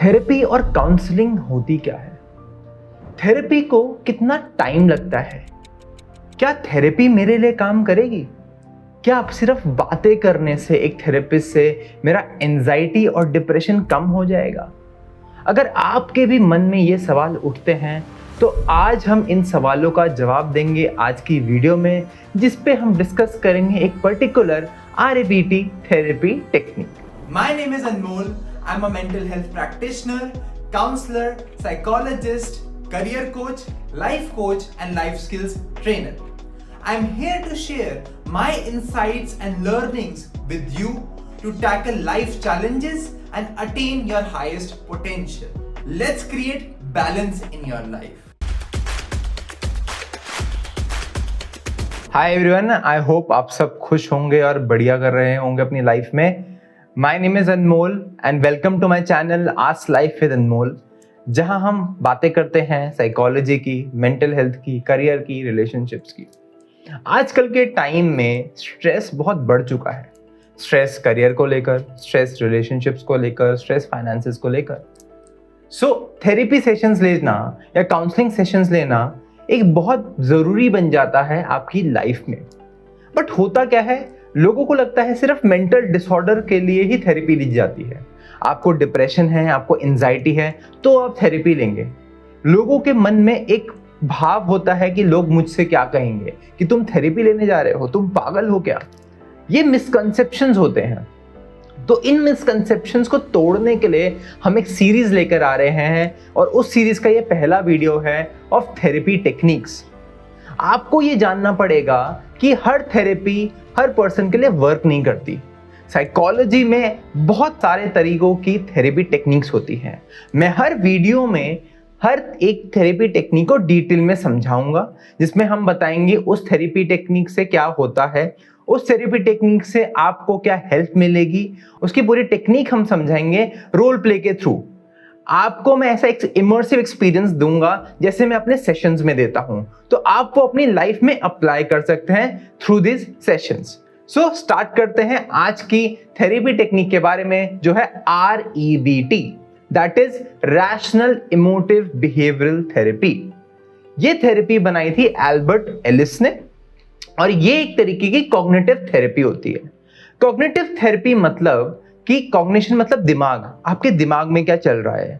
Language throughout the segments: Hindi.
थेरेपी और काउंसलिंग होती क्या है? थेरेपी को कितना टाइम लगता है? क्या थेरेपी मेरे लिए काम करेगी? क्या आप सिर्फ बातें करने से एक थेरेपिस्ट से मेरा एंजाइटी और डिप्रेशन कम हो जाएगा? अगर आपके भी मन में ये सवाल उठते हैं तो आज हम इन सवालों का जवाब देंगे आज की वीडियो में, जिस पे हम डिस्कस करेंगे एक particular RABT therapy technique. My name is Anmol. I'm a mental health practitioner, counselor, psychologist, career coach, life coach, and life skills trainer. I'm here to share my insights and learnings with you to tackle life challenges and attain your highest potential. Let's create balance in your life. Hi everyone, I hope आप सब खुश होंगे और बढ़िया कर रहे होंगे अपनी लाइफ में। My name is Anmol and welcome to my channel ask life with Anmol, जहां हम बातें करते हैं साइकोलॉजी की, मेंटल हेल्थ की, करियर की, रिलेशनशिप्स की। आजकल के टाइम में स्ट्रेस बहुत बढ़ चुका है। स्ट्रेस करियर को लेकर, स्ट्रेस रिलेशनशिप्स को लेकर, स्ट्रेस फाइनेंसेस को लेकर। सो थेरेपी सेशंस लेना या काउंसलिंग सेशंस लेना एक बहुत ज़रूरी बन जाता है आपकी लाइफ में। बट होता क्या है, लोगों को लगता है सिर्फ मेंटल डिसऑर्डर के लिए ही थेरेपी ली जाती है। आपको डिप्रेशन है, आपको एंजाइटी है तो आप थेरेपी लेंगे। लोगों के मन में एक भाव होता है कि लोग मुझसे क्या कहेंगे कि तुम थेरेपी लेने जा रहे हो, तुम पागल हो क्या। ये मिसकंसेप्शंस होते हैं। तो इन मिसकंसेप्शंस को तोड़ने के लिए हम एक सीरीज लेकर आ रहे हैं और उस सीरीज का ये पहला वीडियो है ऑफ थेरेपी टेक्निक्स। आपको ये जानना पड़ेगा कि हर थेरेपी हर पर्सन के लिए वर्क नहीं करती। साइकोलॉजी में बहुत सारे तरीकों की थेरेपी टेक्निक्स होती हैं। मैं हर वीडियो में हर एक थेरेपी टेक्निक को डिटेल में समझाऊंगा, जिसमें हम बताएंगे उस थेरेपी टेक्निक से क्या होता है, उस थेरेपी टेक्निक से आपको क्या हेल्प मिलेगी, उसकी पूरी टेक्निक हम समझाएंगे रोल प्ले के थ्रू। आपको मैं ऐसा एक इमर्सिव एक्सपीरियंस दूंगा जैसे मैं अपने सेशंस में देता हूं, तो आप वो अपनी लाइफ में अप्लाई कर सकते हैं through this sessions. So start करते हैं आज की थेरेपी टेक्निक के बारे में, जो है REBT, that is rational emotive behavioural therapy. ये थेरेपी बनाई थी एल्बर्ट एलिस ने और ये एक तरीके की कॉग्निटिव थेरेपी होती है। कॉग्निटिव थेरेपी मतलब कि कॉग्निशन मतलब दिमाग, आपके दिमाग में क्या चल रहा है।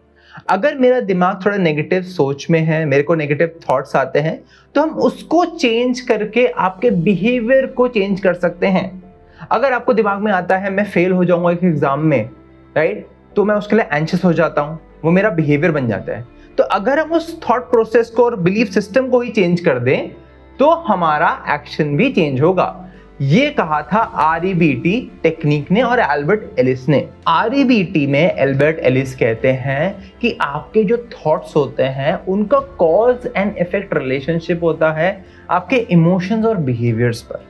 अगर मेरा दिमाग थोड़ा नेगेटिव सोच में है, मेरे को नेगेटिव थॉट्स आते हैं, तो हम उसको चेंज करके आपके बिहेवियर को चेंज कर सकते हैं। अगर आपको दिमाग में आता है मैं फेल हो जाऊंगा एक एग्जाम में, राइट, तो मैं उसके लिए एंशियस हो जाता हूं, वो मेरा बिहेवियर बन जाता है। तो अगर हम उस थॉट प्रोसेस को और बिलीफ सिस्टम को ही चेंज कर दें तो हमारा एक्शन भी चेंज होगा। ये कहा था REBT टेक्निक ने और एल्बर्ट एलिस ने। REBT में एल्बर्ट एलिस कहते हैं कि आपके जो थॉट्स होते हैं उनका कॉज एंड इफेक्ट रिलेशनशिप होता है आपके इमोशंस और बिहेवियर्स पर।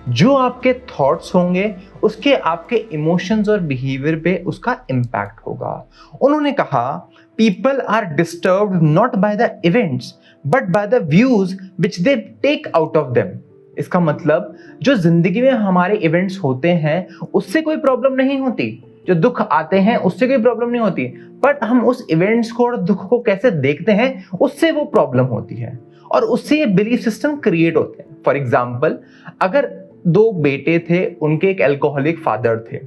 जो आपके थॉट्स होंगे उसके आपके इमोशंस और बिहेवियर पे उसका इम्पैक्ट होगा। उन्होंने कहा people are disturbed not by the events but by the views which they take out of them. इसका मतलब जो जिंदगी में हमारे इवेंट्स होते हैं उससे कोई प्रॉब्लम नहीं होती, जो दुख आते हैं उससे कोई प्रॉब्लम नहीं होती, बट हम उस इवेंट्स को और दुख को कैसे देखते हैं उससे वो प्रॉब्लम होती है और उससे ये बिलीफ सिस्टम क्रिएट होते हैं। फॉर एग्जाम्पल, अगर दो बेटे थे, उनके एक अल्कोहलिक फादर थे।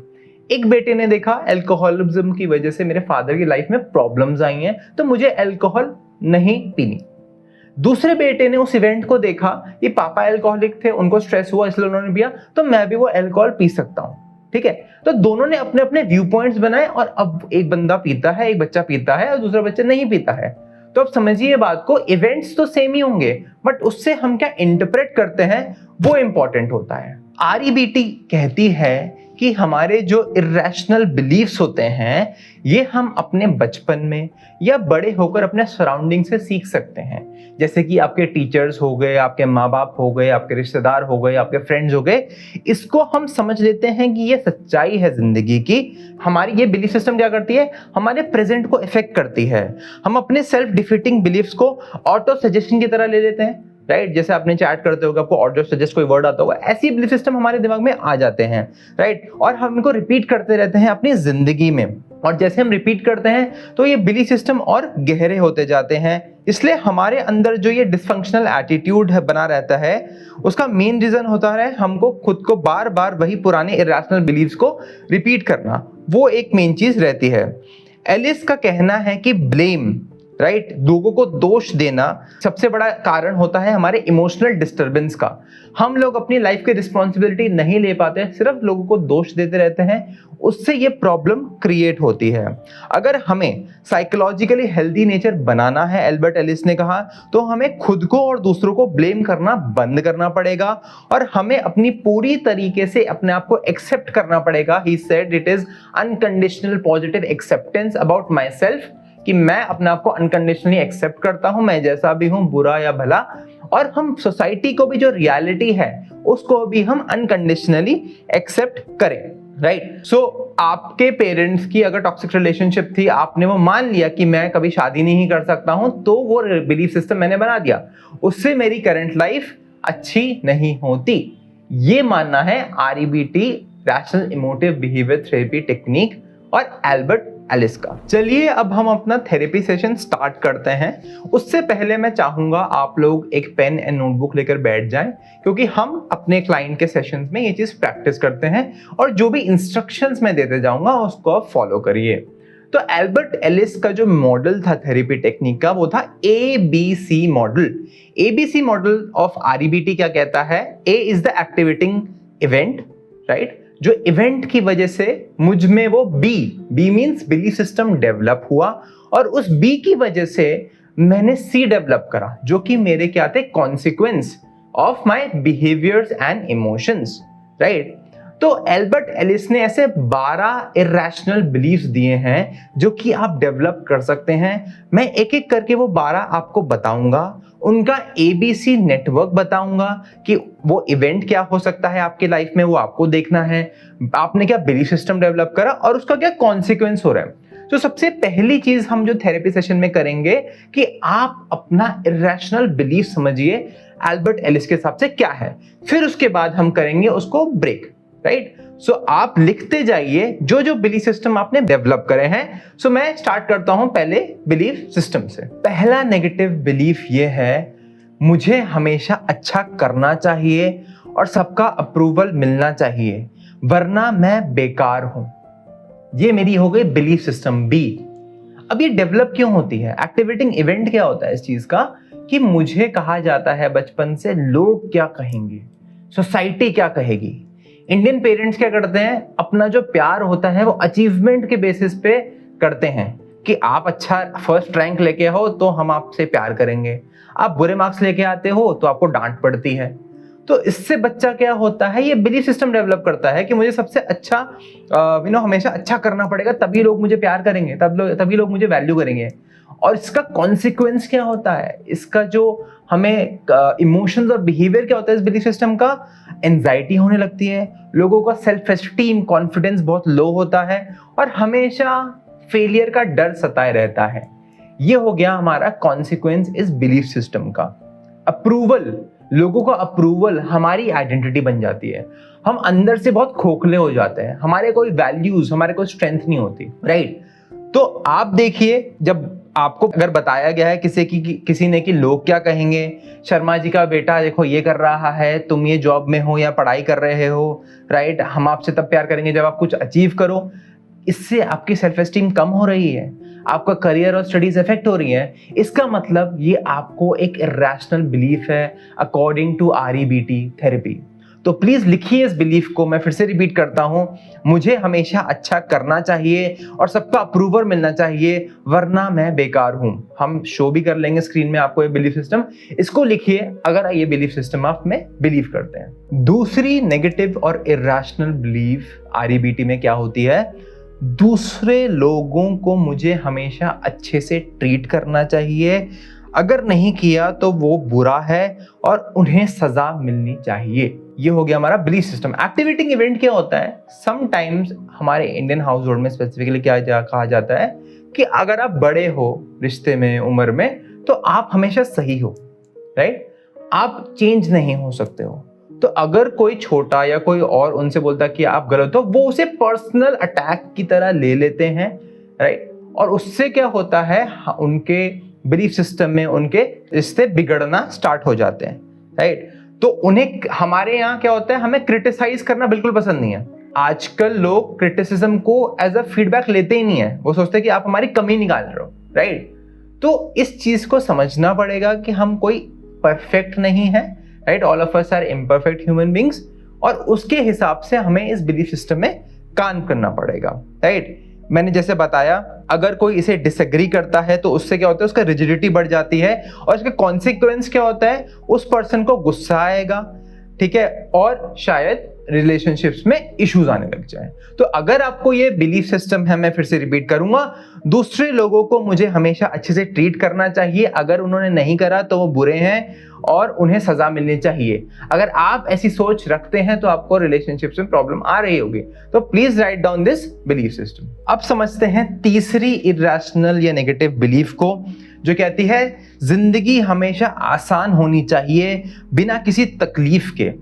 एक बेटे ने देखा अल्कोहलिज्म की वजह से मेरे फादर की लाइफ में प्रॉब्लम्स आई हैं, तो मुझे अल्कोहल नहीं पीनी। दूसरे बेटे ने उस इवेंट को देखा, ये पापा अल्कोहलिक थे, उनको स्ट्रेस हुआ इसलिए उन्होंने पिया, तो मैं भी वो अल्कोहल पी सकता हूँ। ठीक है, तो दोनों ने अपने अपने व्यू पॉइंट्स बनाए और अब एक बंदा पीता है, एक बच्चा पीता है और दूसरा बच्चा नहीं पीता है। तो अब समझिए बात को, इवेंट्स तो सेम ही होंगे बट उससे हम क्या इंटरप्रेट करते हैं वो इंपॉर्टेंट होता है। REBT कहती है कि हमारे जो इरेशनल बिलीफ्स होते हैं ये हम अपने बचपन में या बड़े होकर अपने सराउंडिंग से सीख सकते हैं। जैसे कि आपके टीचर्स हो गए, आपके माँ बाप हो गए, आपके रिश्तेदार हो गए, आपके फ्रेंड्स हो गए, इसको हम समझ लेते हैं कि ये सच्चाई है जिंदगी की। हमारी ये बिलीफ सिस्टम क्या करती है, हमारे प्रेजेंट को इफेक्ट करती है। हम अपने सेल्फ डिफीटिंग बिलीफ्स को ऑटो सजेशन की तरह ले लेते हैं, राइट। जैसे आपने चैट करते हो, आपको ऑडियो सजेस्ट कोई वर्ड आता होगा, ऐसी बिलीफ सिस्टम हमारे दिमाग में आ जाते हैं, राइट। और हम इनको रिपीट करते रहते हैं अपनी जिंदगी में। और जैसे हम रिपीट करते हैं तो ये बिलीफ सिस्टम और गहरे होते जाते हैं। इसलिए हमारे अंदर जो ये डिसफंक्शनल एटीट्यूड है बना रहता है, उसका मेन रीजन होता है हमको खुद को बार बार वही पुराने इरेशनल बिलीव्स को रिपीट करना। वो एक मेन चीज रहती है। एलिस का कहना है कि ब्लेम, राइट, लोगों को दोष देना सबसे बड़ा कारण होता है हमारे इमोशनल डिस्टरबेंस का। हम लोग अपनी लाइफ की रिस्पॉन्सिबिलिटी नहीं ले पाते, सिर्फ लोगों को दोष देते रहते हैं, उससे ये प्रॉब्लम क्रिएट होती है। अगर हमें साइकोलॉजिकली हेल्दी नेचर बनाना है, एल्बर्ट एलिस ने कहा, तो हमें खुद को और दूसरों को ब्लेम करना बंद करना पड़ेगा और हमें अपनी पूरी तरीके से अपने आप को एक्सेप्ट करना पड़ेगा। He said it is unconditional positive acceptance about my self, कि मैं अपने आप को अनकंडीशनली एक्सेप्ट करता हूं, मैं जैसा भी हूं, बुरा या भला। और हम सोसाइटी को भी जो रियलिटी है उसको भी हम अनकंडीशनली एक्सेप्ट करें, राइट। सो आपके पेरेंट्स की अगर टॉक्सिक रिलेशनशिप थी, आपने वो मान लिया कि मैं कभी शादी नहीं कर सकता हूं, तो वो बिलीफ सिस्टम मैंने बना दिया, उससे मेरी करंट लाइफ अच्छी नहीं होती। ये मानना है REBT, rational emotive behaviour therapy technique, और एल्बर्ट एलिस का। चलिए अब हम अपना थेरेपी सेशन स्टार्ट करते हैं। उससे पहले मैं चाहूंगा आप लोग एक पेन एंड नोटबुक लेकर बैठ जाएं, क्योंकि हम अपने क्लाइंट के सेशंस में ये चीज प्रैक्टिस करते हैं और जो भी इंस्ट्रक्शंस मैं देते जाऊंगा उसको आप फॉलो करिए। तो एल्बर्ट एलिस का जो मॉडल था थेरेपी टेक्निक का, वो था ABC model. ABC model of REBT क्या कहता है? A is the activating event, right, जो इवेंट की वजह से मुझ में वो B means belief system develop हुआ, और उस बी की वजह से मैंने C डेवलप करा, जो कि मेरे क्या थे? Consequence of my behaviours and emotions, right. तो एल्बर्ट एलिस ने ऐसे 12 इरेशनल बिलीफ्स दिए हैं जो कि आप डेवलप कर सकते हैं। मैं एक एक करके वो 12 आपको बताऊंगा, उनका ABC नेटवर्क बताऊंगा कि वो इवेंट क्या हो सकता है आपके लाइफ में, वो आपको देखना है, आपने क्या बिलीफ सिस्टम डेवलप करा और उसका क्या कॉन्सिक्वेंस हो रहा है। तो सबसे पहली चीज हम जो थेरेपी सेशन में करेंगे कि आप अपना इरेशनल बिलीफ समझिए एल्बर्ट एलिस के हिसाब से क्या है, फिर उसके बाद हम करेंगे उसको ब्रेक, राइट। सो आप लिखते जाइए जो जो बिलीफ सिस्टम आपने डेवलप करे हैं। सो मैं स्टार्ट करता हूं पहले बिलीफ सिस्टम से। पहला नेगेटिव बिलीफ ये है, मुझे हमेशा अच्छा करना चाहिए और सबका अप्रूवल मिलना चाहिए, वरना मैं बेकार हूं। ये मेरी हो गई बिलीफ सिस्टम B। अब ये डेवलप क्यों होती है? एक्टिवेटिंग इवेंट क्या होता है इस चीज का, कि मुझे कहा जाता है बचपन से लोग क्या कहेंगे, सोसाइटी क्या कहेगी। इंडियन पेरेंट्स क्या करते हैं, अपना जो प्यार होता है वो अचीवमेंट के बेसिस पे करते हैं, कि आप अच्छा फर्स्ट रैंक लेके हो तो हम आपसे प्यार करेंगे, आप बुरे मार्क्स लेके आते हो तो आपको डांट पड़ती है। तो इससे बच्चा क्या होता है, ये बिलीफ सिस्टम डेवलप करता है कि मुझे सबसे अच्छा हमेशा अच्छा करना पड़ेगा, तभी लोग मुझे प्यार करेंगे, तभी लोग मुझे वैल्यू करेंगे। और इसका कॉन्सिक्वेंस क्या होता है, इसका जो हमें इमोशंस और बिहेवियर क्या होता है इस बिलीफ सिस्टम का, एंजाइटी होने लगती है, लोगों का सेल्फ एस्टीम, कॉन्फिडेंस बहुत लो होता है और हमेशा फेलियर का डर सताए रहता है। ये हो गया हमारा कॉन्सिक्वेंस इस बिलीफ सिस्टम का। अप्रूवल, लोगों का अप्रूवल हमारी आइडेंटिटी बन जाती है, हम अंदर से बहुत खोखले हो जाते हैं, हमारे कोई वैल्यूज, हमारे कोई स्ट्रेंथ नहीं होती, राइट। तो आप देखिए, जब आपको अगर बताया गया है किसी ने कि लोग क्या कहेंगे, शर्मा जी का बेटा देखो ये कर रहा है, तुम ये जॉब में हो या पढ़ाई कर रहे हो, राइट, हम आपसे तब प्यार करेंगे जब आप कुछ अचीव करो, इससे आपकी सेल्फ एस्टीम कम हो रही है, आपका करियर और स्टडीज इफेक्ट हो रही है, इसका मतलब ये आपको एक इरेशनल बिलीफ है अकॉर्डिंग टू REBT थेरेपी। तो प्लीज लिखिए इस बिलीफ को, मैं फिर से रिपीट करता हूं, मुझे हमेशा अच्छा करना चाहिए और सबका अप्रूवल मिलना चाहिए, वरना मैं बेकार हूं। हम शो भी कर लेंगे स्क्रीन में आपको ये बिलीफ सिस्टम, इसको लिखिए अगर ये बिलीफ सिस्टम आप में बिलीव करते हैं। दूसरी नेगेटिव और इरेशनल बिलीफ REBT में क्या होती है, दूसरे लोगों को मुझे हमेशा अच्छे से ट्रीट करना चाहिए, अगर नहीं किया तो वो बुरा है और उन्हें सजा मिलनी चाहिए। ये हो गया हमारा बिलीफ सिस्टम। एक्टिवेटिंग इवेंट क्या होता है, समटाइम्स हमारे इंडियन हाउस होल्ड में स्पेसिफिकली क्या कहा जाता है कि अगर आप बड़े हो रिश्ते में, उम्र में, तो आप हमेशा सही हो, राइट, आप चेंज नहीं हो सकते हो। तो अगर कोई छोटा या कोई और उनसे बोलता कि आप गलत हो, वो उसे पर्सनल अटैक की तरह ले लेते हैं, राइट। और उससे क्या होता है, उनके बिलीफ सिस्टम में उनके रिश्ते बिगड़ना स्टार्ट हो जाते हैं, राइट। तो उन्हें, हमारे यहाँ क्या होता है, हमें क्रिटिसाइज करना बिल्कुल पसंद नहीं है। आजकल लोग क्रिटिसिज्म को एज अ फीडबैक लेते ही नहीं है, वो सोचते हैं कि आप हमारी कमी निकाल रहे हो, राइट। तो इस चीज को समझना पड़ेगा कि हम कोई परफेक्ट नहीं है, right. All of us are imperfect human beings, और उसके हिसाब से हमें इस बिलीफ सिस्टम में काम करना पड़ेगा, राइट। मैंने जैसे बताया, अगर कोई इसे डिसएग्री करता है तो उससे क्या होता है, उसका रिजिडिटी बढ़ जाती है, और इसका कॉन्सिक्वेंस क्या होता है, उस पर्सन को गुस्सा आएगा, ठीक है, और शायद रिलेशनशिप्स में इश्यूज आने लग जाए। तो अगर आपको ये बिलीफ सिस्टम है, मैं फिर से रिपीट करूंगा, दूसरे लोगों को मुझे हमेशा अच्छे से ट्रीट करना चाहिए, अगर उन्होंने नहीं करा तो वो बुरे हैं और उन्हें सजा मिलनी चाहिए। अगर आप ऐसी सोच रखते हैं तो आपको रिलेशनशिप्स में प्रॉब्लम आ रही होगी। तो please write down this belief system. अब समझते हैं तीसरी इरैशनल या नेगेटिव बिलीफ को, जो कहती है जिंदगी हमेशा आसान होनी चाहिए बिना किसी तकलीफ के,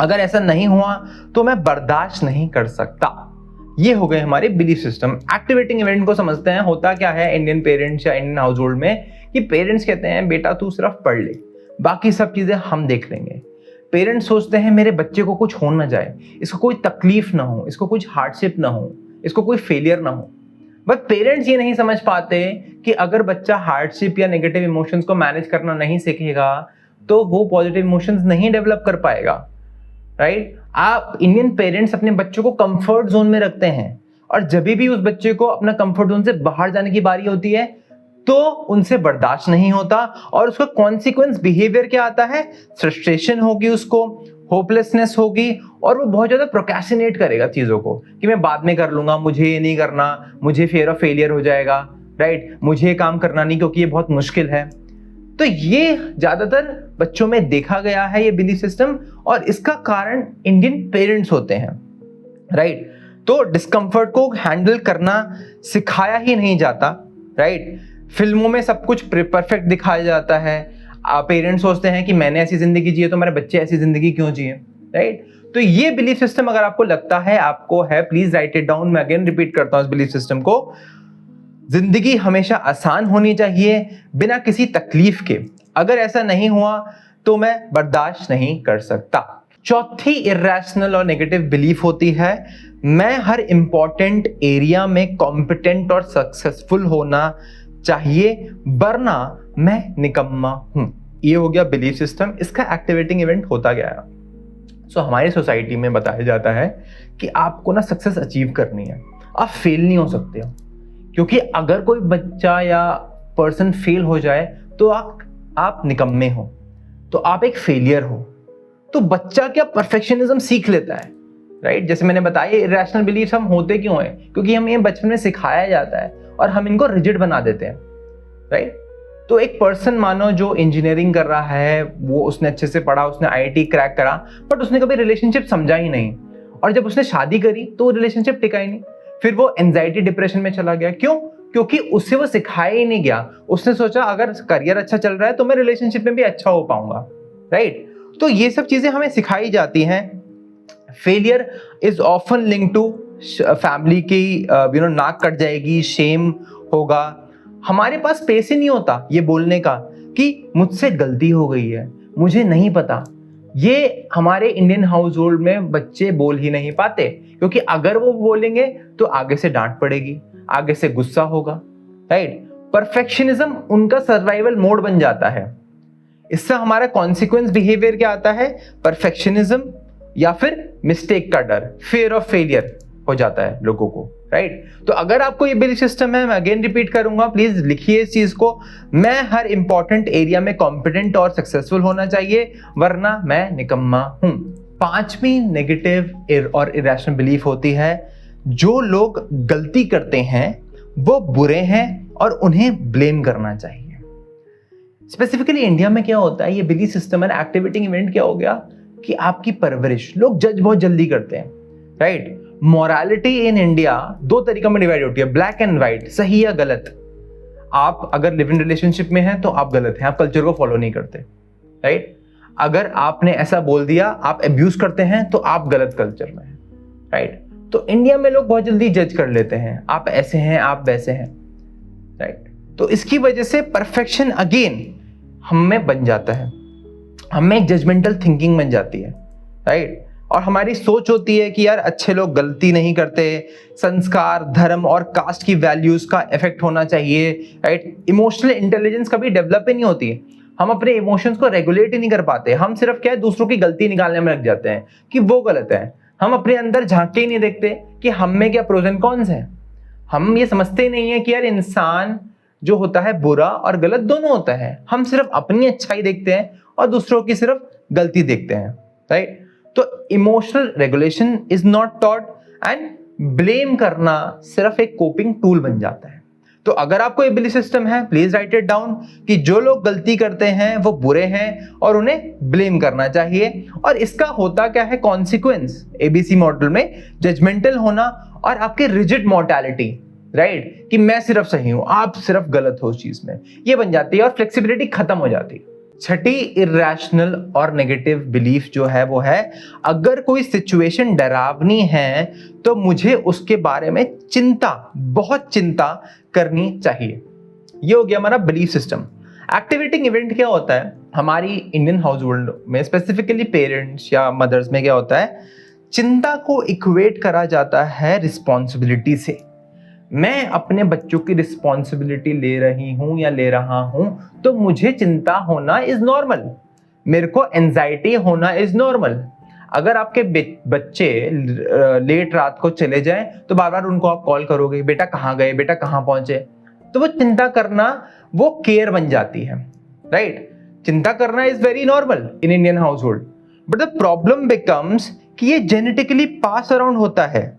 अगर ऐसा नहीं हुआ तो मैं बर्दाश्त नहीं कर सकता। ये हो गए हमारे बिलीफ सिस्टम। एक्टिवेटिंग इवेंट को समझते हैं। होता क्या है इंडियन पेरेंट्स या इंडियन हाउस होल्ड में, कि पेरेंट्स कहते हैं बेटा तू सिर्फ पढ़ ले, बाकी सब चीजें हम देख लेंगे। पेरेंट्स सोचते हैं मेरे बच्चे को कुछ हो ना जाए, इसको कोई तकलीफ ना हो, इसको कुछ हार्डशिप ना हो, इसको कोई फेलियर ना हो। बट पेरेंट्स ये नहीं समझ पाते कि अगर बच्चा हार्डशिप या नेगेटिव इमोशंस को मैनेज करना नहीं सीखेगा तो वो पॉजिटिव इमोशंस नहीं डेवलप कर पाएगा, राइट। आप इंडियन पेरेंट्स अपने बच्चों को कंफर्ट जोन में रखते हैं, और जब भी उस बच्चे को अपना कंफर्ट जोन से बाहर जाने की बारी होती है तो उनसे बर्दाश्त नहीं होता, और उसका कॉन्सिक्वेंस बिहेवियर क्या आता है, फ्रस्ट्रेशन होगी, उसको होपलेसनेस होगी, और वो बहुत ज्यादा प्रोक्रेस्टिनेट करेगा चीजों को, कि मैं बाद में कर लूंगा, मुझे ये नहीं करना, मुझे फियर ऑफ फेलियर हो जाएगा, राइट, मुझे ये काम करना नहीं क्योंकि ये बहुत मुश्किल है। तो ये ज्यादातर बच्चों में देखा गया है ये बिलीफ सिस्टम, और इसका कारण इंडियन पेरेंट्स होते हैं, राइट। तो डिस्कम्फर्ट को हैंडल करना सिखाया ही नहीं जाता, राइट। फिल्मों में सब कुछ परफेक्ट दिखाया जाता है। पेरेंट्स सोचते हैं कि मैंने ऐसी जिंदगी जी है तो मेरे बच्चे ऐसी जिंदगी क्यों जिए, राइट। तो ये बिलीफ सिस्टम अगर आपको लगता है आपको है, प्लीज राइट इट डाउन। मैं अगेन रिपीट करता हूं इस बिलीफ सिस्टम को, जिंदगी हमेशा आसान होनी चाहिए बिना किसी तकलीफ के, अगर ऐसा नहीं हुआ तो मैं बर्दाश्त नहीं कर सकता। चौथी इरैशनल और नेगेटिव बिलीफ होती है मैं हर इंपॉर्टेंट एरिया में कॉम्पिटेंट और सक्सेसफुल होना चाहिए वरना मैं निकम्मा हूं। ये हो गया बिलीफ सिस्टम। इसका एक्टिवेटिंग इवेंट होता गया है। सो हमारी सोसाइटी में बताया जाता है कि आपको ना सक्सेस अचीव करनी है, आप फेल नहीं हो सकते हो, क्योंकि अगर कोई बच्चा या पर्सन फेल हो जाए तो आप निकम्मे हो, तो आप एक फेलियर हो। तो बच्चा क्या परफेक्शनिज्म सीख लेता है, राइट। जैसे मैंने बताया इरैशनल बिलीफ हम होते क्यों हैं, क्योंकि हम ये बचपन में सिखाया जाता है और हम इनको रिजिड बना देते हैं, राइट। तो एक पर्सन मानो जो इंजीनियरिंग कर रहा है, वो उसने अच्छे से पढ़ा, उसने आईआईटी क्रैक करा, बट उसने कभी रिलेशनशिप समझा ही नहीं, और जब उसने शादी करी तो रिलेशनशिप टिका ही नहीं, फिर वो एंजाइटी डिप्रेशन में चला गया। क्यों? क्योंकि उससे वो सिखाया ही नहीं गया। उसने सोचा अगर करियर अच्छा चल रहा है तो मैं रिलेशनशिप में भी अच्छा हो पाऊंगा, राइट। तो ये सब चीजें हमें सिखाई जाती हैं। Failure is often link to family की नाक कट जाएगी, शेम होगा, हमारे पास स्पेस ही नहीं होता ये बोलने का कि मुझसे गलती हो गई है, मुझे नहीं पता। ये हमारे इंडियन हाउस होल्ड में बच्चे बोल ही नहीं पाते, क्योंकि अगर वो बोलेंगे तो आगे से डांट पड़ेगी, आगे से गुस्सा होगा, राइट। परफेक्शनिज्म उनका सर्वाइवल मोड बन जाता है। इससे हमारा कॉन्सिक्वेंस बिहेवियर क्या आता है, परफेक्शनिज्म या फिर मिस्टेक का डर, फियर ऑफ फेलियर हो जाता है लोगों को, राइट। तो अगर आपको ये बिलीफ सिस्टम है, मैं अगेन रिपीट करूंगा, प्लीज लिखिए इस चीज को, मैं हर इंपॉर्टेंट एरिया में कॉम्पिटेंट और सक्सेसफुल होना चाहिए वरना मैं निकम्मा हूं। पांचवी नेगेटिव और इरैशनल बिलीफ होती है जो लोग गलती करते हैं वो बुरे हैं और उन्हें ब्लेम करना चाहिए। स्पेसिफिकली इंडिया में क्या होता है, ये belief system and activating event क्या हो गया कि आपकी परवरिश, लोग जज बहुत जल्दी करते हैं, राइट। मोरालिटी इन इंडिया दो तरीकों में डिवाइड होती है, ब्लैक एंड व्हाइट, सही या गलत। आप अगर लिव इन रिलेशनशिप में हैं तो आप गलत हैं, आप कल्चर को फॉलो नहीं करते, राइट। अगर आपने ऐसा बोल दिया, आप अब्यूज करते हैं तो आप गलत कल्चर में हैं, राइट। तो इंडिया में लोग बहुत जल्दी जज कर लेते हैं, आप ऐसे हैं, आप वैसे हैं, राइट। तो इसकी वजह से परफेक्शन अगेन हम में बन जाता है, हम में एक जजमेंटल थिंकिंग बन जाती है, राइट। और हमारी सोच होती है कि यार अच्छे लोग गलती नहीं करते, संस्कार, धर्म और कास्ट की वैल्यूज का इफेक्ट होना चाहिए, राइट। इमोशनल इंटेलिजेंस कभी डेवलप ही नहीं होती है, हम अपने इमोशंस को रेगुलेट ही नहीं कर पाते, हम सिर्फ क्या है दूसरों की गलती निकालने में लग जाते हैं कि वो गलत है। हम अपने अंदर झांक के ही नहीं देखते कि हम में क्या प्रोज एंड कॉन्स हैं। हम ये समझते ही नहीं है कि यार इंसान जो होता है बुरा और गलत दोनों होता है। हम सिर्फ अपनी अच्छाई देखते हैं और दूसरों की सिर्फ गलती देखते हैं, राइट। तो emotional regulation is not taught and blame करना सिर्फ एक कोपिंग टूल बन जाता है। तो अगर आपको ये बिलीफ सिस्टम है, प्लीज राइट इट डाउन कि जो लोग गलती करते हैं वो बुरे हैं और उन्हें ब्लेम करना चाहिए। और इसका होता क्या है कॉन्सिक्वेंस, एबीसी मॉडल में जजमेंटल होना और आपके रिजिड मॉर्टैलिटी, राइट, कि मैं सिर्फ सही हूं, आप सिर्फ गलत हो उस चीज में, ये बन जाती है और फ्लेक्सिबिलिटी खत्म हो जाती है। छठी इरेशनल और नेगेटिव बिलीफ जो है वो है, अगर कोई सिचुएशन डरावनी है तो मुझे उसके बारे में बहुत चिंता करनी चाहिए। ये हो गया हमारा बिलीफ सिस्टम। एक्टिवेटिंग इवेंट क्या होता है हमारी इंडियन हाउस होल्ड में, स्पेसिफिकली पेरेंट्स या मदर्स में क्या होता है, चिंता को इक्वेट करा जाता है रिस्पॉन्सिबिलिटी से। मैं अपने बच्चों की रिस्पॉन्सिबिलिटी ले रही हूं या ले रहा हूं तो मुझे चिंता होना इज नॉर्मल, मेरे को एंजाइटी होना इज नॉर्मल। अगर आपके बच्चे लेट रात को चले जाएं तो बार बार उनको आप कॉल करोगे, बेटा कहाँ गए, बेटा कहाँ पहुंचे, तो वो चिंता करना वो केयर बन जाती है, राइट। चिंता करना is very normal in Indian house hold, but the problem becomes कि ये जेनेटिकली पास अराउंड होता है।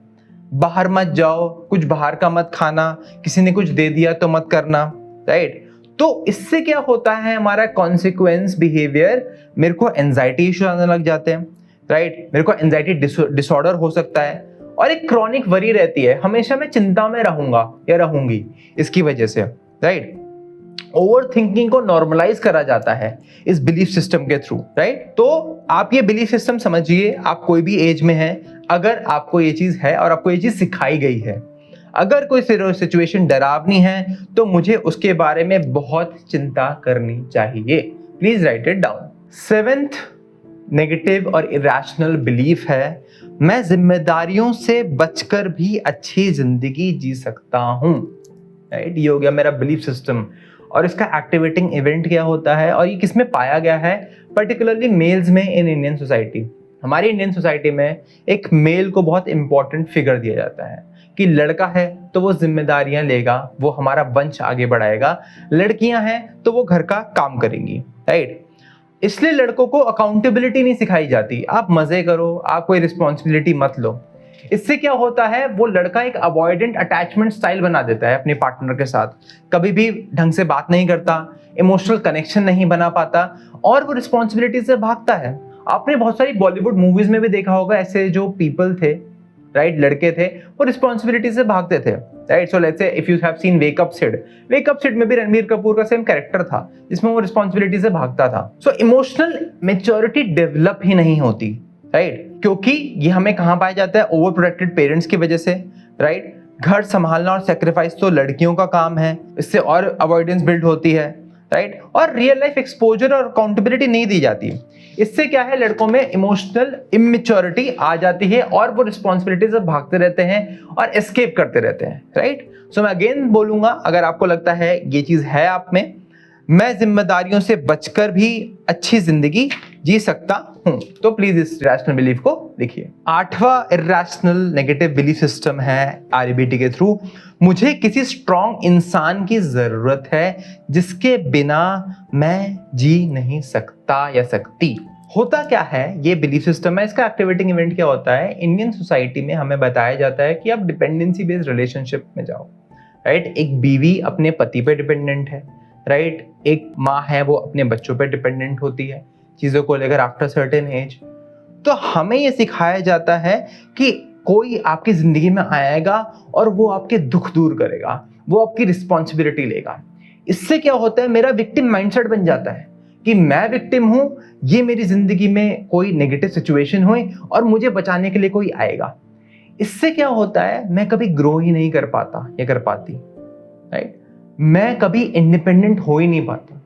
बाहर मत जाओ, कुछ बाहर का मत खाना, किसी ने कुछ दे दिया तो मत करना, राइट। तो इससे क्या होता है हमारा कॉन्सिक्वेंस बिहेवियर, मेरे को एंजाइटी इश्यू आने लग जाते हैं, राइट। मेरे को एंजाइटी डिसऑर्डर हो सकता है और एक क्रॉनिक वरी रहती है, हमेशा मैं चिंता में रहूंगा या रहूंगी इसकी वजह से, राइट। ओवर थिंकिंग को नॉर्मलाइज करा जाता है इस बिलीफ सिस्टम के थ्रू, राइट। तो आप ये बिलीफ सिस्टम समझिए, आप कोई भी एज में हैं, अगर आपको ये चीज है और आपको ये चीज सिखाई गई है, अगर कोई सिचुएशन डरावनी है तो मुझे उसके बारे में बहुत चिंता करनी चाहिए। Please write it down. Seventh negative और इरेशनल बिलीफ है, मैं जिम्मेदारियों से बचकर भी अच्छी जिंदगी जी सकता हूं, राइट। ये हो गया मेरा बिलीफ सिस्टम। और इसका एक्टिवेटिंग इवेंट क्या होता है और ये किसमें पाया गया है, पर्टिकुलरली मेल्स में इन इंडियन सोसाइटी। हमारी इंडियन सोसाइटी में एक मेल को बहुत इंपॉर्टेंट फिगर दिया जाता है कि लड़का है तो वो जिम्मेदारियां लेगा, वो हमारा वंश आगे बढ़ाएगा, लड़कियां हैं तो वो घर का काम करेंगी, राइट। इसलिए लड़कों को अकाउंटेबिलिटी नहीं सिखाई जाती, आप मजे करो, आप कोई रिस्पॉन्सिबिलिटी मत लो। इससे क्या होता है, वो लड़का एक अवॉइडेंट अटैचमेंट स्टाइल बना देता है अपने पार्टनर के साथ, कभी भी ढंग से बात नहीं करता, इमोशनल कनेक्शन नहीं बना पाता और वो रिस्पॉन्सिबिलिटी से भागता है। आपने बहुत सारी बॉलीवुड मूवीज में भी देखा होगा ऐसे जो पीपल थे, राइट, लड़के थे, वो रिस्पॉन्सिबिलिटी से भागते थे, right. So let's say if you have seen Wake Up Sid में भी रणबीर कपूर का सेम कैरेक्टर था जिसमें वो रिस्पॉन्सिबिलिटी से भागता था। सो इमोशनल मैच्योरिटी डेवलप ही नहीं होती, राइट, क्योंकि ये हमें कहां पाया जाता है, ओवर प्रोटेक्टेड पेरेंट्स की वजह से, राइट। घर संभालना और सेक्रीफाइस तो लड़कियों का काम है, इससे और अवॉइडेंस बिल्ड होती है, राइट। और रियल लाइफ एक्सपोजर और अकाउंटेबिलिटी नहीं दी जाती। इससे क्या है, लड़कों में इमोशनल इमेच्योरिटी आ जाती है और वो रिस्पॉन्सिबिलिटी से भागते रहते हैं और एस्केप करते रहते हैं, राइट। सो मैं अगेन बोलूंगा, अगर आपको लगता है ये चीज है आप में, मैं जिम्मेदारियों से बचकर भी अच्छी जिंदगी जी सकता हूं, तो प्लीज इस इरेशनल बिलीफ को लिखिए। आठवां इरेशनल नेगेटिव बिलीफ सिस्टम है आरबीटी के थ्रू, मुझे किसी स्ट्रॉन्ग इंसान की जरूरत है जिसके बिना मैं जी नहीं सकता या सकती। होता क्या है, ये बिलीफ सिस्टम है, इसका एक्टिवेटिंग इवेंट क्या होता है, इंडियन सोसाइटी में हमें बताया जाता है कि आप डिपेंडेंसी बेस्ड रिलेशनशिप में जाओ, राइट। एक बीवी अपने पति पे डिपेंडेंट है, राइट। एक माँ है वो अपने बच्चों पे डिपेंडेंट होती है चीजों को लेकर आफ्टर सर्टेन एज। तो हमें ये सिखाया जाता है कि कोई आपकी जिंदगी में आएगा और वो आपके दुख दूर करेगा, वो आपकी रिस्पॉन्सिबिलिटी लेगा। इससे क्या होता है, मेरा विक्टिम माइंडसेट बन जाता है कि मैं विक्टिम हूं, ये मेरी जिंदगी में कोई नेगेटिव सिचुएशन हुई और मुझे बचाने के लिए कोई आएगा। इससे क्या होता है, मैं कभी ग्रो ही नहीं कर पाता या कर पाती, राइट। मैं कभी इंडिपेंडेंट हो ही नहीं पाता,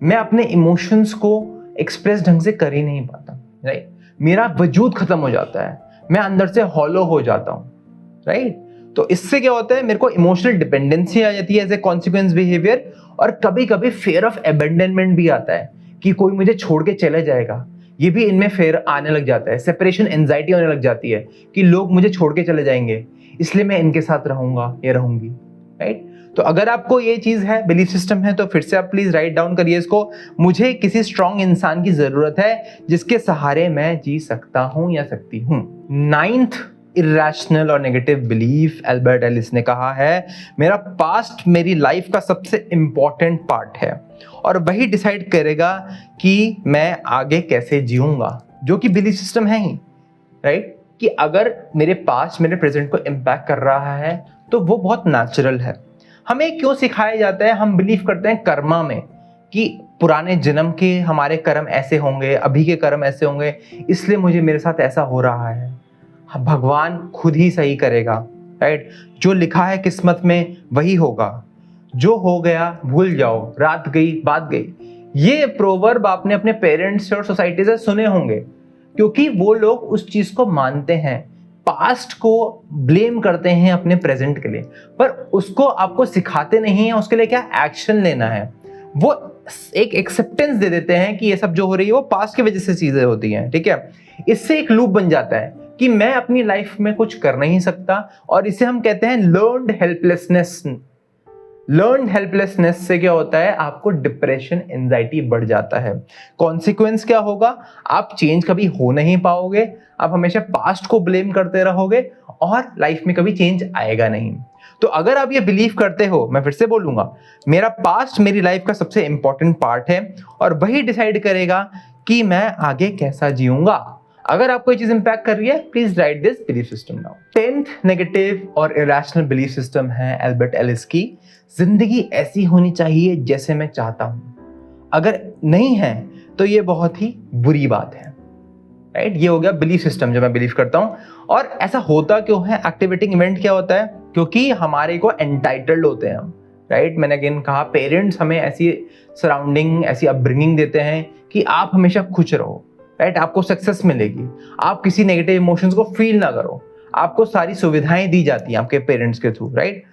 मैं अपने इमोशंस को एक्सप्रेस ढंग से कर ही नहीं पाता, राइट। मेरा वजूद खत्म हो जाता है, मैं अंदर से हॉलो हो जाता हूँ, राइट। तो इससे क्या होता है, मेरे को इमोशनल डिपेंडेंसी आ जाती है एज ए कॉन्सिक्वेंस बिहेवियर, और कभी कभी फेयर ऑफ अबैंडनमेंट भी आता है कि कोई मुझे छोड़ के चले जाएगा, ये भी इनमें फेयर आने लग जाता है। सेपरेशन एंजाइटी होने लग जाती है कि लोग मुझे छोड़ के चले जाएंगे, इसलिए मैं इनके साथ रहूंगा या रहूंगी, राइट। तो अगर आपको ये चीज है, बिलीफ सिस्टम है, तो फिर से आप प्लीज राइट डाउन करिए इसको। मुझे किसी स्ट्रॉन्ग इंसान की जरूरत है जिसके सहारे मैं जी सकता हूं या सकती हूं। 9th इरेशनल और नेगेटिव बिलीफ, एल्बर्ट एलिस ने कहा है, मेरा पास्ट मेरी लाइफ का सबसे इंपॉर्टेंट पार्ट है और वही डिसाइड करेगा कि मैं आगे कैसे जीऊंगा, जो कि बिलीफ सिस्टम है ही, राइट। कि अगर मेरे पास्ट मेरे प्रेजेंट को इम्पैक्ट कर रहा है तो वो बहुत नेचुरल है। हमें क्यों सिखाया जाता है, हम बिलीव करते हैं कर्मा में कि पुराने जन्म के हमारे कर्म ऐसे होंगे, अभी के कर्म ऐसे होंगे, इसलिए मुझे मेरे साथ ऐसा हो रहा है। भगवान खुद ही सही करेगा, राइट। जो लिखा है किस्मत में वही होगा, जो हो गया भूल जाओ, रात गई बात गई। ये प्रोवर्ब आपने अपने पेरेंट्स और सोसाइटी से सुने होंगे, क्योंकि वो लोग उस चीज को मानते हैं, पास्ट को ब्लेम करते हैं अपने प्रेजेंट के लिए, पर उसको आपको सिखाते नहीं है उसके लिए क्या एक्शन लेना है। वो एक एक्सेप्टेंस दे देते हैं कि ये सब जो हो रही है वो पास्ट की वजह से चीजें होती हैं, ठीक है। इससे एक लूप बन जाता है कि मैं अपनी लाइफ में कुछ कर नहीं सकता, और इसे हम कहते हैं लर्न्ड हेल्पलेसनेस। लर्न्ड हेल्पलेसनेस से क्या होता है, आपको डिप्रेशन एंजाइटी बढ़ जाता है। कॉन्सिक्वेंस क्या होगा, आप चेंज कभी हो नहीं पाओगे, आप हमेशा पास्ट को ब्लेम करते रहोगे और लाइफ में कभी चेंज आएगा नहीं। तो अगर आप ये बिलीव करते हो, मैं फिर से बोलूंगा, मेरा पास्ट मेरी लाइफ का सबसे इंपॉर्टेंट पार्ट है और वही डिसाइड करेगा कि मैं आगे कैसा जीऊंगा। अगर आपको ये चीज इंपैक्ट कर रही है, please right this belief system down. 10th negative और इरेशनल बिलीफ सिस्टम है एल्बर्ट एलिस की, जिंदगी ऐसी होनी चाहिए जैसे मैं चाहता हूं, अगर नहीं है तो ये बहुत ही बुरी बात है, राइट। ये हो गया बिलीफ सिस्टम जो मैं बिलीव करता हूं। और ऐसा होता क्यों है, एक्टिवेटिंग इवेंट क्या होता है, क्योंकि हमारे को एंटाइटल्ड होते हैं हम, राइट। मैंने अगेन कहा, पेरेंट्स हमें ऐसी सराउंडिंग, ऐसी अपब्रिंगिंग देते हैं कि आप हमेशा खुश रहो, राइट। आपको सक्सेस मिलेगी, आप किसी नेगेटिव इमोशंस को फील ना करो, आपको सारी सुविधाएं दी जाती हैं आपके पेरेंट्स के थ्रू, राइट।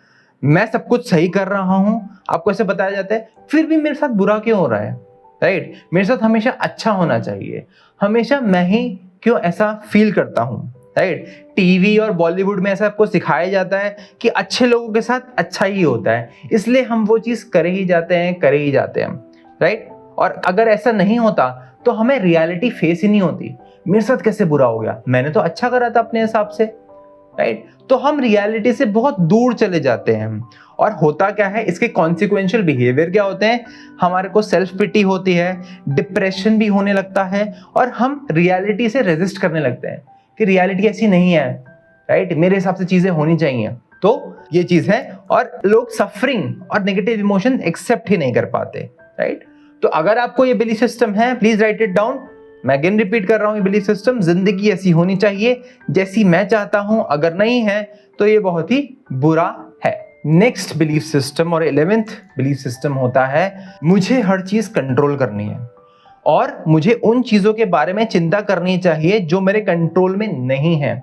मैं सब कुछ सही कर रहा हूं, आपको ऐसे बताया जाता है, फिर भी मेरे साथ बुरा क्यों हो रहा है, राइट। मेरे साथ हमेशा अच्छा होना चाहिए, हमेशा मैं ही क्यों ऐसा फील करता हूं, राइट। टीवी और बॉलीवुड में ऐसा आपको सिखाया जाता है कि अच्छे लोगों के साथ अच्छा ही होता है, इसलिए हम वो चीज करे ही जाते हैं, राइट। और अगर ऐसा नहीं होता तो हमें रियलिटी फेस ही नहीं होती, मेरे साथ कैसे बुरा हो गया, मैंने तो अच्छा करा था अपने हिसाब से, राइट। तो हम रियलिटी से बहुत दूर चले जाते हैं। और होता क्या है, इसके कॉन्सिक्वेंशियल बिहेवियर क्या होते हैं, हमारे को सेल्फ पिटी होती है, डिप्रेशन भी होने लगता है, और हम रियलिटी से रेजिस्ट करने लगते हैं कि रियलिटी ऐसी नहीं है, राइट, मेरे हिसाब से चीजें होनी चाहिए। तो ये चीज है, और लोग सफरिंग और नेगेटिव इमोशन एक्सेप्ट ही नहीं कर पाते, राइट। तो अगर आपको ये बिलीफ सिस्टम है, प्लीज राइट इट डाउन। मैं अगेन रिपीट कर रहा हूं, ये बिलीफ सिस्टम, जिंदगी ऐसी होनी चाहिए जैसी मैं चाहता हूं, अगर नहीं है तो ये बहुत ही बुरा है। नेक्स्ट बिलीफ सिस्टम और 11th बिलीफ सिस्टम होता है, मुझे हर चीज कंट्रोल करनी है और मुझे उन चीजों के बारे में चिंता करनी चाहिए जो मेरे कंट्रोल में नहीं है।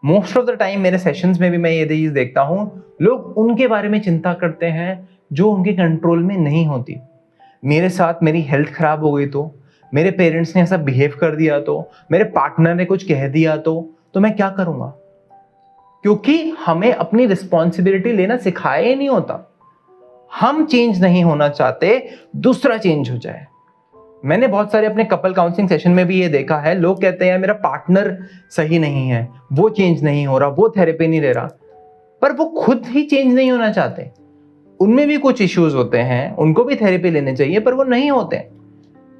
मोस्ट ऑफ द टाइम मेरे सेशंस में भी मैं ये चीज देखता हूं, लोग उनके बारे में चिंता करते हैं जो उनके कंट्रोल में नहीं होती। मेरे साथ मेरी हेल्थ खराब हो गई तो, मेरे पेरेंट्स ने ऐसा बिहेव कर दिया तो, मेरे पार्टनर ने कुछ कह दिया तो मैं क्या करूंगा, क्योंकि हमें अपनी रिस्पॉन्सिबिलिटी लेना सिखाया ही नहीं होता। हम चेंज नहीं होना चाहते, दूसरा चेंज हो जाए। मैंने बहुत सारे अपने कपल काउंसलिंग सेशन में भी ये देखा है, लोग कहते हैं मेरा पार्टनर सही नहीं है, वो चेंज नहीं हो रहा, वो थेरेपी नहीं ले रहा, पर वो खुद ही चेंज नहीं होना चाहते। उनमें भी कुछ इश्यूज होते हैं, उनको भी थेरेपी लेने चाहिए, पर वो नहीं होते,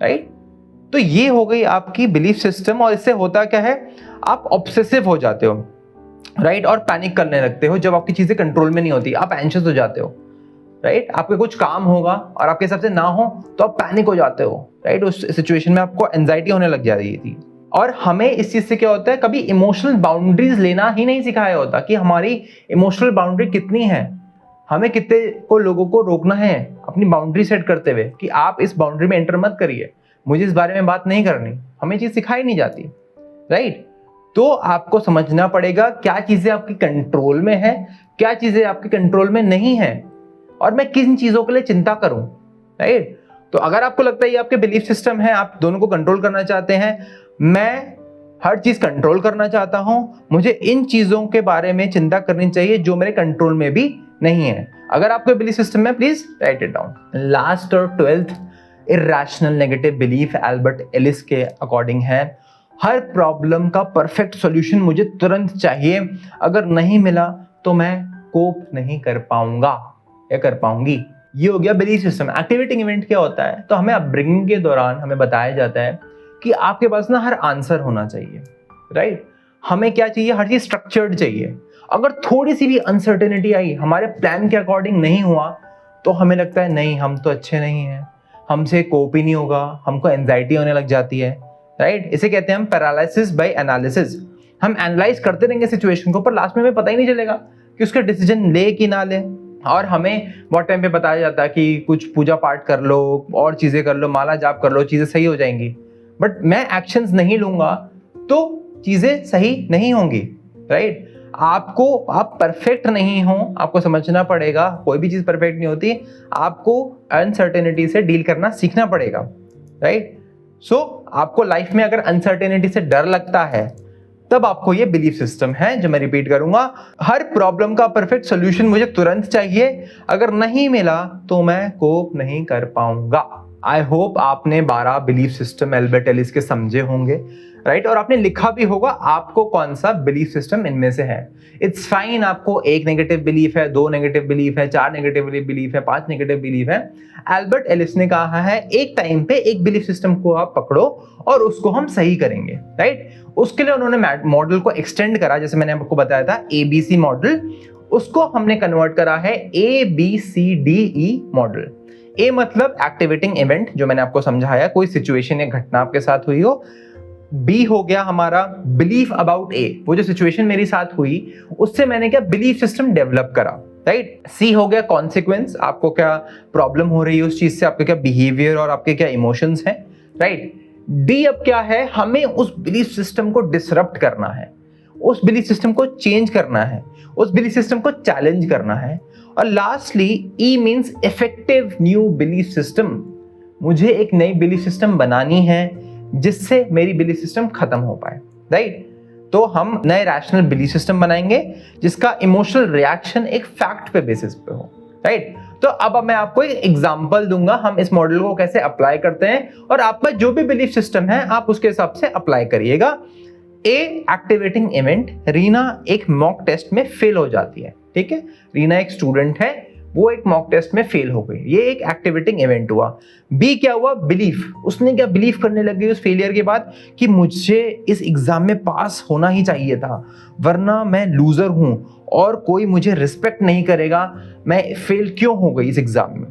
राइट। तो ये हो गई आपकी बिलीफ सिस्टम, और इससे होता क्या है, आप ऑब्सेसिव हो जाते हो, राइट, और पैनिक करने लगते हो। जब आपकी चीजें कंट्रोल में नहीं होती, आप एंशियस हो जाते हो, राइट। आपके कुछ काम होगा और आपके हिसाब से ना हो तो आप पैनिक हो जाते हो, राइट। उस सिचुएशन में आपको एंजाइटी होने लग जा रही थी। और हमें इस चीज से क्या होता है, कभी इमोशनल बाउंड्रीज लेना ही नहीं सिखाया होता कि हमारी इमोशनल बाउंड्री कितनी है, हमें कितने को लोगों को रोकना है अपनी बाउंड्री सेट करते हुए कि आप इस बाउंड्री में एंटर मत करिए, मुझे इस बारे में बात नहीं करनी। हमें चीज सिखाई नहीं जाती, राइट। तो आपको समझना पड़ेगा क्या चीजें आपकी कंट्रोल में है, क्या चीजें आपके कंट्रोल में नहीं है, और मैं किन चीजों के लिए चिंता करूं, राइट। तो अगर आपको लगता है ये आपके बिलीफ सिस्टम है, आप दोनों को कंट्रोल करना चाहते हैं, मैं हर चीज कंट्रोल करना चाहता हूं, मुझे इन चीजों के बारे में चिंता करनी चाहिए जो मेरे कंट्रोल में भी नहीं है, अगर आपके बिलीफ सिस्टम है, please write it down. Last और 12th irrational negative belief Albert Ellis के अकॉर्डिंग है, हर प्रॉब्लम का परफेक्ट सॉल्यूशन मुझे तुरंत चाहिए, अगर नहीं मिला तो मैं कोप नहीं कर पाऊंगा या कर पाऊंगी। ये हो गया बिलीफ सिस्टम। एक्टिवेटिंग इवेंट क्या होता है, तो हमें अपब्रिंगिंग के दौरान हमें बताया जाता है कि आपके पास ना हर आंसर होना चाहिए, राइट। हमें क्या चाहिए, हर चीज स्ट्रक्चर्ड चाहिए। अगर थोड़ी सी भी अनसर्टेनिटी आई, हमारे प्लान के अकॉर्डिंग नहीं हुआ, तो हमें लगता है नहीं हम तो अच्छे नहीं हैं, हमसे कोप ही नहीं होगा, हमको एंजाइटी होने लग जाती है, राइट। इसे कहते हैं हम पैरालिसिस बाय एनालिसिस। हम एनालाइज करते रहेंगे सिचुएशन को, पर लास्ट में हमें पता ही नहीं चलेगा कि उसका डिसीजन ले कि ना ले। और हमें बहुत टाइम पे बताया जाता है कि कुछ पूजा पाठ कर लो और चीजें कर लो, माला जाप कर लो, चीजें सही हो जाएंगी, बट मैं एक्शंस नहीं लूंगा तो चीजें सही नहीं होंगी, राइट। आप परफेक्ट नहीं हो, आपको समझना पड़ेगा, कोई भी चीज परफेक्ट नहीं होती, आपको अनसर्टेनिटी से डील करना सीखना पड़ेगा, राइट। सो आपको लाइफ में अगर अनसर्टेनिटी से डर लगता है, तब आपको ये बिलीफ सिस्टम है, जो मैं रिपीट करूंगा, हर प्रॉब्लम का परफेक्ट सॉल्यूशन मुझे तुरंत चाहिए, अगर नहीं मिला तो मैं कोप नहीं कर पाऊंगा। आई होप आपने 12 बिलीफ सिस्टम एल्बर्ट एलिस के समझे होंगे, राइट, और आपने लिखा भी होगा आपको कौन सा बिलीफ सिस्टम इनमें से है। इट्स फाइन, आपको 1 नेगेटिव बिलीफ है, 2 नेगेटिव बिलीफ है, 4 नेगेटिव बिलीफ है, 5 नेगेटिव बिलीफ है। एल्बर्ट एलिस ने कहा है एक टाइम पे एक बिलीफ सिस्टम को आप पकड़ो और उसको हम सही करेंगे, राइट। उसके लिए उन्होंने मॉडल को एक्सटेंड करा, जैसे मैंने आपको बताया था ABC मॉडल, उसको हमने कन्वर्ट करा है ABCDE मॉडल। ए मतलब एक्टिवेटिंग इवेंट, जो मैंने आपको समझाया, कोई सिचुएशन या घटना आपके साथ हुई हो। बी हो गया हमारा बिलीफ अबाउट ए, वो जो सिचुएशन मेरे साथ हुई उससे मैंने क्या बिलीफ सिस्टम डेवलप करा, राइट। सी हो गया कॉन्सिक्वेंस, आपको क्या प्रॉब्लम हो रही है उस चीज से, आपके क्या बिहेवियर और आपके क्या इमोशंस हैं, राइट। डी अब क्या है, हमें उस बिलीफ सिस्टम को डिसरप्ट करना है, उस बिलीफ सिस्टम को चेंज करना है, उस बिलीफ सिस्टम को चैलेंज करना है। और lastly E means effective new belief system, मुझे एक नई बिलीफ सिस्टम बनानी है जिससे मेरी बिलीफ सिस्टम खत्म हो पाए, राइट। तो हम नए रैशनल बिलीफ सिस्टम बनाएंगे जिसका इमोशनल रिएक्शन एक फैक्ट पे बेसिस पे हो, राइट। तो अब मैं आपको एक एग्जांपल दूंगा, हम इस मॉडल को कैसे अप्लाई करते हैं, और आपका जो भी बिलीफ सिस्टम है आप उसके हिसाब से अप्लाई करिएगा। ए एक्टिवेटिंग इवेंट, रीना एक मॉक टेस्ट में फेल हो जाती है, ठीक है। रीना एक स्टूडेंट है, वो एक मॉक टेस्ट में फेल हो गई, ये एक एक्टिवेटिंग इवेंट हुआ। बी क्या हुआ, बिलीफ, उसने क्या बिलीव करने लग गई उस फेलियर के बाद कि मुझे इस एग्जाम में पास होना ही चाहिए था, वरना मैं लूजर हूं और कोई मुझे रिस्पेक्ट नहीं करेगा, मैं फेल क्यों हो गई इस एग्जाम में।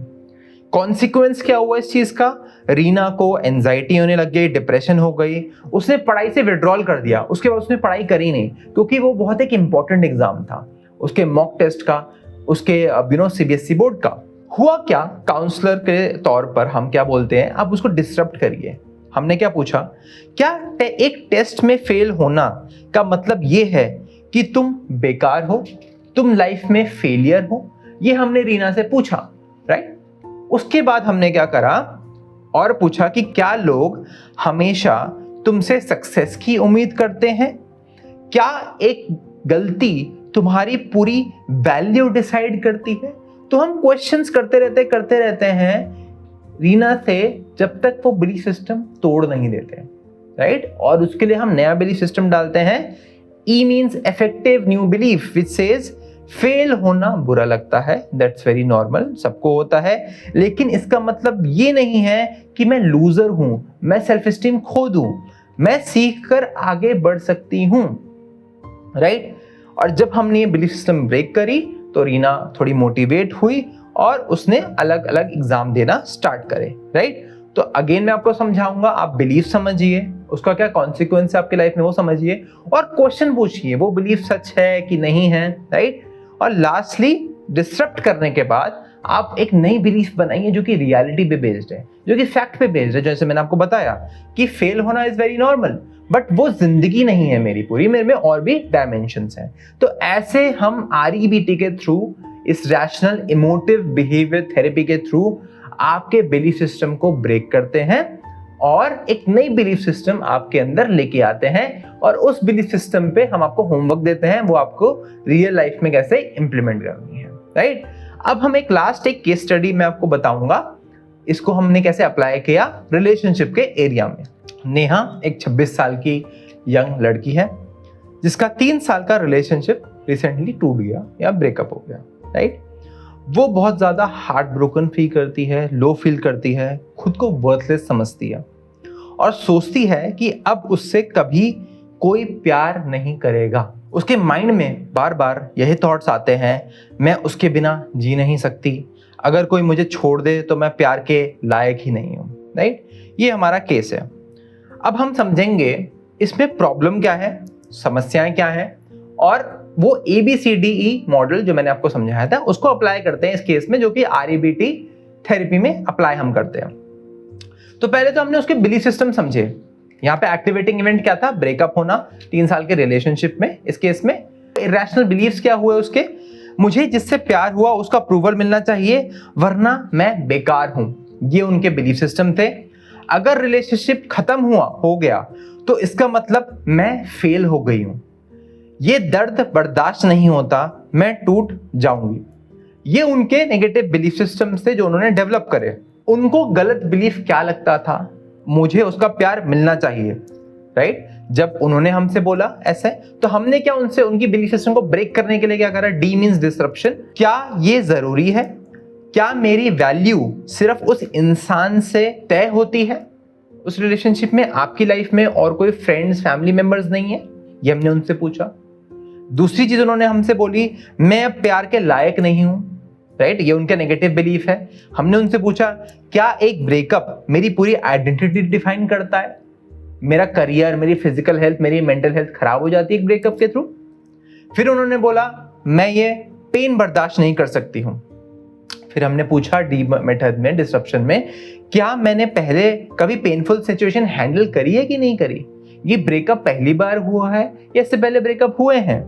कॉन्सिक्वेंस क्या हुआ इस चीज का, रीना को एंजाइटी होने लग गई, डिप्रेशन हो गई, उसने पढ़ाई से विड्रॉल कर दिया, उसके बाद उसने पढ़ाई करी नहीं, क्योंकि वो बहुत एक इंपॉर्टेंट एग्जाम था, उसके मॉक टेस्ट का, उसके CBSE बोर्ड का। हुआ क्या, काउंसलर के तौर पर हम क्या बोलते हैं, आप उसको डिसरप्ट करिए। हमने क्या पूछा, क्या एक टेस्ट में फेल होना का मतलब ये है कि तुम बेकार हो, तुम लाइफ में फेलियर हो, ये हमने रीना से पूछा, राइट। उसके बाद हमने क्या करा और पूछा कि क्या लोग हमेशा तुमसे सक्सेस की उम्मीद करते हैं, क्या एक गलती तुम्हारी पूरी वैल्यू डिसाइड करती है। तो हम क्वेश्चंस करते रहते हैं रीना से जब तक वो बिलीफ सिस्टम तोड़ नहीं देते, राइट। और उसके लिए हम नया बिलीफ सिस्टम डालते हैं। E means effective new belief which says fail होना बुरा लगता है, दैट्स वेरी नॉर्मल, सबको होता है, लेकिन इसका मतलब ये नहीं है कि मैं लूजर हूं, मैं सेल्फ एस्टीम खो दूं, मैं सीख कर आगे बढ़ सकती हूं, राइट। और जब हमने ये बिलीफ सिस्टम ब्रेक करी तो रीना थोड़ी मोटिवेट हुई और उसने अलग अलग एग्जाम देना स्टार्ट करे, राइट। तो अगेन मैं आपको समझाऊंगा, आप बिलीफ समझिए, उसका क्या कॉन्सिक्वेंस है आपकी लाइफ में वो समझिए, और क्वेश्चन पूछिए वो बिलीफ सच है कि नहीं है, राइट। और लास्टली डिस्टरप्ट करने के बाद आप एक नई बिलीफ बनाइए जो कि रियलिटी पे बेस्ड है, जो कि फैक्ट पे बेस्ड है। जैसे मैंने आपको बताया कि फेल होना इज वेरी नॉर्मल, बट वो जिंदगी नहीं है मेरी पूरी, मेरे में और भी डायमेंशंस हैं। तो ऐसे हम REBT के थ्रू, इस रैशनल इमोटिव बिहेवियर थेरेपी के थ्रू आपके बिलीफ सिस्टम को ब्रेक करते हैं और एक नई बिलीफ सिस्टम आपके अंदर लेके आते हैं, और उस बिलीफ सिस्टम पे हम आपको होमवर्क देते हैं, वो आपको रियल लाइफ में कैसे इंप्लीमेंट करनी है, राइट। अब हम एक केस स्टडी में आपको बताऊंगा, इसको हमने कैसे अप्लाई किया रिलेशनशिप के एरिया में। नेहा एक 26 साल की यंग लड़की है जिसका 3 साल का रिलेशनशिप रिसेंटली टूट गया या ब्रेकअप हो गया, राइट। वो बहुत ज़्यादा हार्ट ब्रोकन फील करती है, लो फील करती है, खुद को वर्थलेस समझती है और सोचती है कि अब उससे कभी कोई प्यार नहीं करेगा। उसके माइंड में बार बार यही थॉट्स आते हैं, मैं उसके बिना जी नहीं सकती, अगर कोई मुझे छोड़ दे तो मैं प्यार के लायक ही नहीं हूँ, राइट। ये हमारा केस है। अब हम समझेंगे इसमें प्रॉब्लम क्या है, समस्याएं क्या हैं, और वो ABCDE मॉडल जो मैंने आपको समझाया था उसको अप्लाई करते हैं इस केस में, जो कि REBT थेरेपी में अप्लाई हम करते हैं। तो पहले तो हमने उसके बिलीफ सिस्टम समझे। यहाँ पे एक्टिवेटिंग इवेंट क्या था, ब्रेकअप होना 3 साल के रिलेशनशिप में। इस केस में इरेशनल बिलीफ्स क्या हुए उसके, मुझे जिससे प्यार हुआ उसका अप्रूवल मिलना चाहिए वरना मैं बेकार हूं, ये उनके बिलीफ सिस्टम थे। अगर रिलेशनशिप खत्म हो गया तो इसका मतलब मैं फेल हो गई हूं, ये दर्द बर्दाश्त नहीं होता, मैं टूट जाऊंगी। ये उनके नेगेटिव बिलीफ सिस्टम्स थे जो उन्होंने डेवलप करे। उनको गलत बिलीफ क्या लगता था, मुझे उसका प्यार मिलना चाहिए, राइट। जब उन्होंने हमसे बोला ऐसे, तो हमने क्या उनसे उनकी बिलीफ सिस्टम को ब्रेक करने के लिए क्या करा, D मींस डिसरप्शन। क्या ये जरूरी है, क्या मेरी वैल्यू सिर्फ उस इंसान से तय होती है उस रिलेशनशिप में, आपकी लाइफ में और कोई फ्रेंड्स फैमिली मेंबर्स नहीं है, ये हमने उनसे पूछा। दूसरी चीज उन्होंने हमसे बोली, मैं अब प्यार के लायक नहीं हूं, राइट। ये उनका नेगेटिव बिलीफ है। हमने उनसे पूछा, क्या एक ब्रेकअप मेरी पूरी आइडेंटिटी डिफाइन करता है, मेरा करियर, मेरी फिजिकल हेल्थ, मेरी मेंटल हेल्थ खराब हो जाती है एक ब्रेकअप के थ्रू। फिर उन्होंने बोला, मैं ये पेन बर्दाश्त नहीं कर सकती हूं। फिर हमने पूछा D मेथड में, डिसरप्शन में, क्या मैंने पहले कभी पेनफुल सिचुएशन हैंडल करी है कि नहीं करी, ये ब्रेकअप पहली बार हुआ है या इससे पहले ब्रेकअप हुए हैं,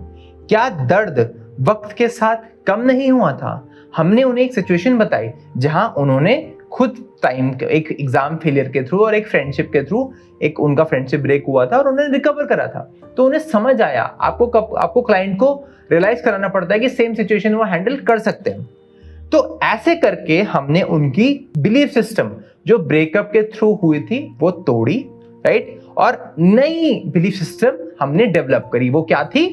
क्या दर्द वक्त के साथ कम नहीं हुआ था। हमने उन्हें एक सिचुएशन बताई जहां उन्होंने खुद टाइम, एक एग्जाम फेलियर के थ्रू और एक फ्रेंडशिप के थ्रू, एक उनका फ्रेंडशिप ब्रेक हुआ था और उन्होंने रिकवर करा था। तो उन्हें समझ आया, आपको क्लाइंट को रियलाइज कराना पड़ता है कि सेम सिचुएशन वो हैंडल कर सकते हैं। तो ऐसे करके हमने उनकी बिलीफ सिस्टम जो ब्रेकअप के थ्रू हुई थी वो तोड़ी, राइट, और नई बिलीफ सिस्टम हमने डेवलप करी। वो क्या थी,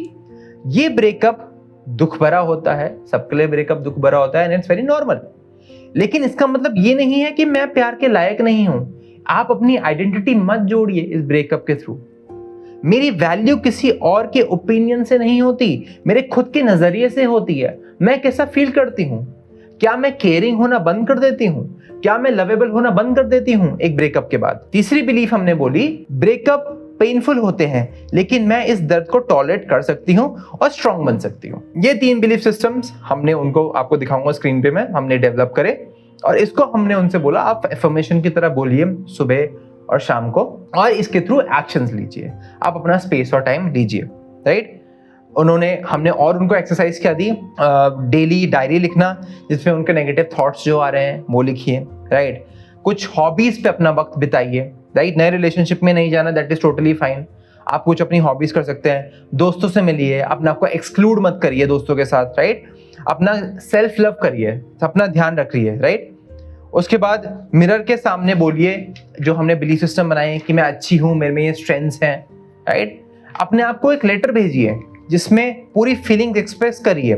ये ब्रेकअप दुख भरा होता है, सबके लिए ब्रेकअप दुख भरा होता है एंड इट्स वेरी नॉर्मल, लेकिन इसका मतलब ये नहीं है कि मैं प्यार के लायक नहीं हूं। आप अपनी आइडेंटिटी मत जोड़िए इस ब्रेकअप के थ्रू। मेरी वैल्यू किसी और के ओपिनियन से नहीं होती, मेरे खुद के नजरिए से होती है। मैं कैसा फील करती हूं, क्या मैं केयरिंग होना बंद कर देती हूं, क्या मैं लवेबल होना बंद कर देती हूं एक ब्रेकअप के बाद। तीसरी बिलीफ हमने बोली, ब्रेकअप पेनफुल होते हैं लेकिन मैं इस दर्द को टॉलरेट कर सकती हूं और स्ट्रांग बन सकती हूं। ये 3 बिलीफ सिस्टम्स हमने उनको, आपको दिखाऊंगा स्क्रीन पे मैं, हमने डेवलप करे और इसको हमने उनसे बोला आप एफर्मेशन की तरह बोलिए सुबह और शाम को, और इसके थ्रू एक्शंस लीजिए, आप अपना स्पेस और टाइम लीजिए, राइट। हमने और उनको एक्सरसाइज क्या दी, डेली डायरी लिखना जिसमें उनके नेगेटिव थॉट्स जो आ रहे हैं वो लिखिए, राइट। कुछ हॉबीज पे अपना वक्त बिताइए, राइट। नए रिलेशनशिप में नहीं जाना, दैट इज टोटली फाइन। आप कुछ अपनी हॉबीज कर सकते हैं, दोस्तों से मिलिए, अपने आपको एक्सक्लूड मत करिए दोस्तों के साथ, राइट। अपना सेल्फ लव करिए, अपना ध्यान रखिए, राइट। उसके बाद मिरर के सामने बोलिए जो हमने बिलीफ सिस्टम बनाए कि मैं अच्छी हूँ, मेरे में ये स्ट्रेंथ्स हैं, राइट। अपने आप को एक लेटर भेजिए जिसमें पूरी फीलिंग्स एक्सप्रेस करिए,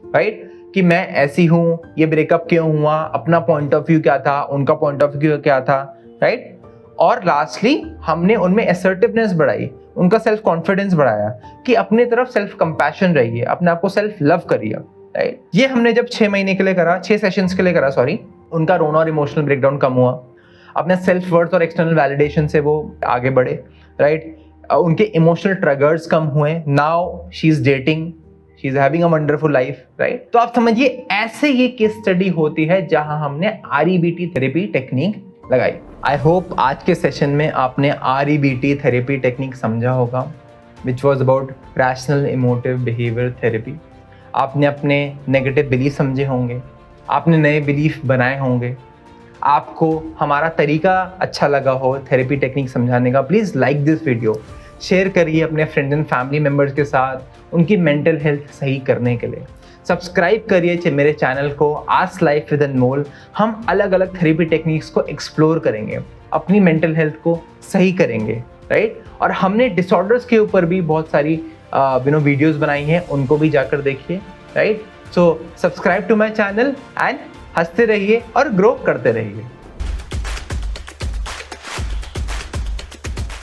राइट, कि मैं ऐसी हूँ, ये ब्रेकअप क्यों हुआ, अपना पॉइंट ऑफ व्यू क्या था, उनका पॉइंट ऑफ व्यू क्या था, राइट। और लास्टली हमने उनमें असर्टिवनेस बढ़ाई, उनका सेल्फ कॉन्फिडेंस बढ़ाया कि अपने तरफ सेल्फ कंपैशन रहिए, अपने आप को सेल्फ लव करिए, राइट। ये हमने जब 6 महीने के लिए करा, 6 सेशंस के लिए करा, सॉरी, उनका रोना और इमोशनल ब्रेकडाउन कम हुआ। अपने सेल्फ वर्थ और एक्सटर्नल वैलिडेशन से वो आगे बढ़े, राइट। उनके इमोशनल ट्रिगर्स कम हुए, now she is dating, she is having a wonderful life, right. तो आप समझिए ऐसे ये केस स्टडी होती है जहां हमने REBT थेरेपी टेक्निक लगाई। आई होप आज के सेशन में आपने REBT थेरेपी टेक्निक समझा होगा, which was about rational emotive behaviour therapy. आपने अपने नेगेटिव बिलीफ समझे होंगे, आपने नए बिलीफ बनाए होंगे, आपको हमारा तरीका अच्छा लगा हो थेरेपी टेक्निक समझाने का, please like this video, share करिए अपने फ्रेंड्स एंड फैमिली मेम्बर्स के साथ उनकी मेंटल हेल्थ सही करने के लिए। सब्सक्राइब करिए मेरे चैनल को आस्क लाइफ विद अनमोल। हम अलग अलग थेरेपी टेक्निक्स को एक्सप्लोर करेंगे, अपनी मेंटल हेल्थ को सही करेंगे, राइट। और हमने डिसऑर्डर्स के ऊपर भी बहुत सारी वीडियोस बनाई हैं, उनको भी जाकर देखिए, right. So subscribe to my channel and हंसते रहिए और ग्रो करते रहिए।